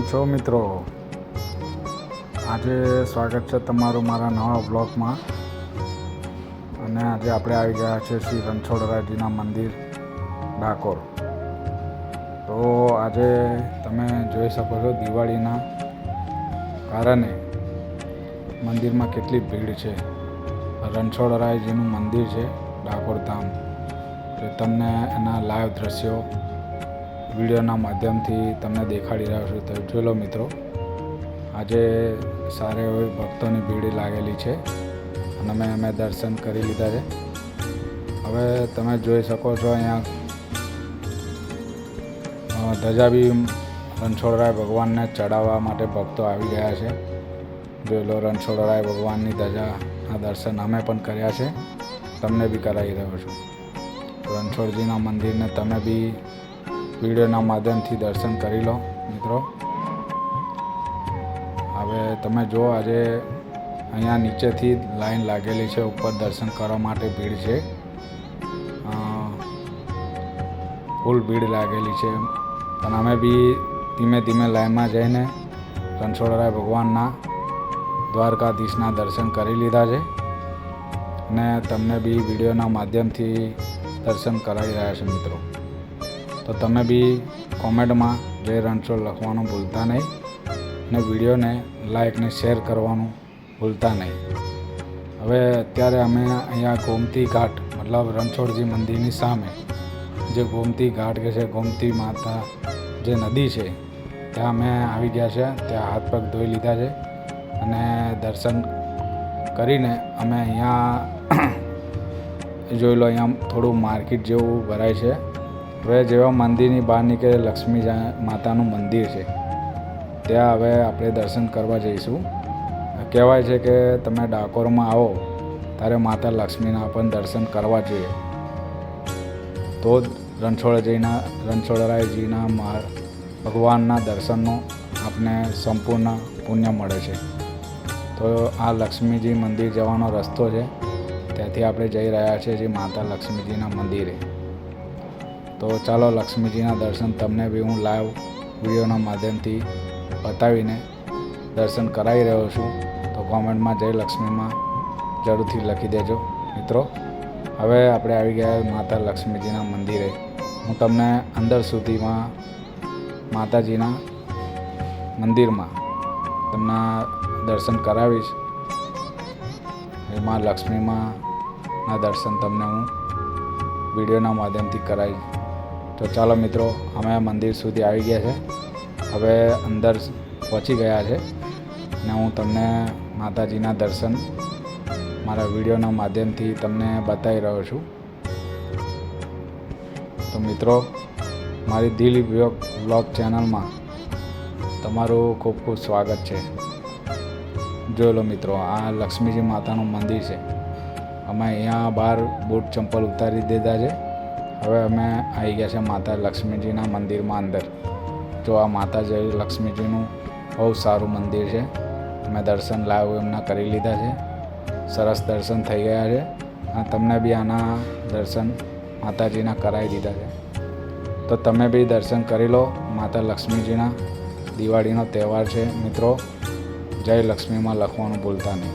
છો મિત્રો? આજે સ્વાગત છે તમારું મારા નવા બ્લોગમાં. અને આજે આપણે આવી ગયા છે શ્રી રણછોડરાયજીના મંદિર ડાકોર. તો આજે તમે જોઈ શકો છો દિવાળીના કારણે મંદિરમાં કેટલી ભીડ છે. રણછોડરાયજીનું મંદિર છે ડાકોર ધામ. તો તમને એના લાઈવ દ્રશ્યો વિડીયોના માધ્યમથી તમને દેખાડી રહ્યો છું. તો જોઈ લો મિત્રો, આજે સારી એવી ભક્તોની ભીડ લાગેલી છે અને અમે દર્શન કરી લીધા છે. હવે તમે જોઈ શકો છો અહીંયા ધજા બી રણછોડરાય ભગવાનને ચડાવવા માટે ભક્તો આવી ગયા છે. જોઈ લો, રણછોડરાય ભગવાનની ધજાના દર્શન અમે પણ કર્યા છે, તમને બી કરાવી રહ્યો છું. રણછોડજીના મંદિરને તમે બી વિડીયોના માધ્યમથી દર્શન કરી લો મિત્રો. હવે તમે જુઓ, આજે અહીંયા નીચેથી લાઈન લાગેલી છે, ઉપર દર્શન કરવા માટે ભીડ છે, ફૂલ ભીડ લાગેલી છે. પણ અમે બી ધીમે ધીમે લાઈનમાં જઈને રણછોડરાય ભગવાનના દ્વારકાધીશના દર્શન કરી લીધા છે અને તમને બી વિડીયોના માધ્યમથી દર્શન કરાવી રહ્યા છે મિત્રો. તો તમે બી કોમેન્ટમાં જય રણછોડ લખવાનું ભૂલતા નહીં અને વિડીયોને લાઈક ને શેર કરવાનું ભૂલતા નહીં. હવે અત્યારે અમે અહીંયા ગોમતી ઘાટ, મતલબ રણછોડજી મંદિરની સામે જે ગોમતી ઘાટ કે છે, ગોમતી માતા જે નદી છે, ત્યાં અમે આવી ગયા છે. ત્યાં હાથ પગ ધોઈ લીધા છે અને દર્શન કરીને અમે અહીંયા જોઈ લો, અહીંયા થોડું માર્કેટ જેવું ભરાય છે. હવે જેવા મંદિરની બહાર નીકળે લક્ષ્મી માતાનું મંદિર છે, ત્યાં હવે આપણે દર્શન કરવા જઈશું. કહેવાય છે કે તમે ડાકોરમાં આવો ત્યારે માતા લક્ષ્મીના પણ દર્શન કરવા જોઈએ, તો જ રણછોડરાયજીના ભગવાનના દર્શનનો આપણે સંપૂર્ણ પુણ્ય મળે છે. તો આ લક્ષ્મીજી મંદિર જવાનો રસ્તો છે, ત્યાંથી આપણે જઈ રહ્યા છીએ જે માતા લક્ષ્મીજીના મંદિરે. તો ચાલો, લક્ષ્મીજીના દર્શન તમને બી હું લાઈવ વિડીયોના માધ્યમથી બતાવીને દર્શન કરાવી રહ્યો છું. તો કોમેન્ટમાં જય લક્ષ્મીમાં જરૂરથી લખી દેજો મિત્રો. હવે આપણે આવી ગયા માતા લક્ષ્મીજીના મંદિરે. હું તમને અંદર સુધીમાં માતાજીના મંદિરમાં તમને દર્શન કરાવીશ. એમાં લક્ષ્મીમાંના દર્શન તમને હું વિડીયોના માધ્યમથી કરાવીશ. તો ચાલો મિત્રો, અમે મંદિર સુધી આવી ગયા છે, હવે અંદર પહોંચી ગયા છે ને હું તમને માતાજીના દર્શન મારા વિડીયોના માધ્યમથી તમને બતાવી રહ્યો છું. તો મિત્રો, મારી દિલ બ્લોગ ચેનલમાં તમારું ખૂબ ખૂબ સ્વાગત છે. જોઈ લો મિત્રો, આ લક્ષ્મીજી માતાનું મંદિર છે. અમે અહીંયા બહાર બૂટ ચંપલ ઉતારી દીધા છે. હવે અમે આવી ગયા છે માતા લક્ષ્મીજીના મંદિરમાં અંદર. જો આ માતાજી લક્ષ્મીજીનું બહુ સારું મંદિર છે. અમે દર્શન લાઈવ એમના કરી લીધા છે, સરસ દર્શન થઈ ગયા છે અને તમને બી આના દર્શન માતાજીના કરાવી દીધા છે. તો તમે બી દર્શન કરી લો માતા લક્ષ્મીજીના. દિવાળીનો તહેવાર છે મિત્રો, જય લક્ષ્મીમાં લખવાનું ભૂલતા નહીં.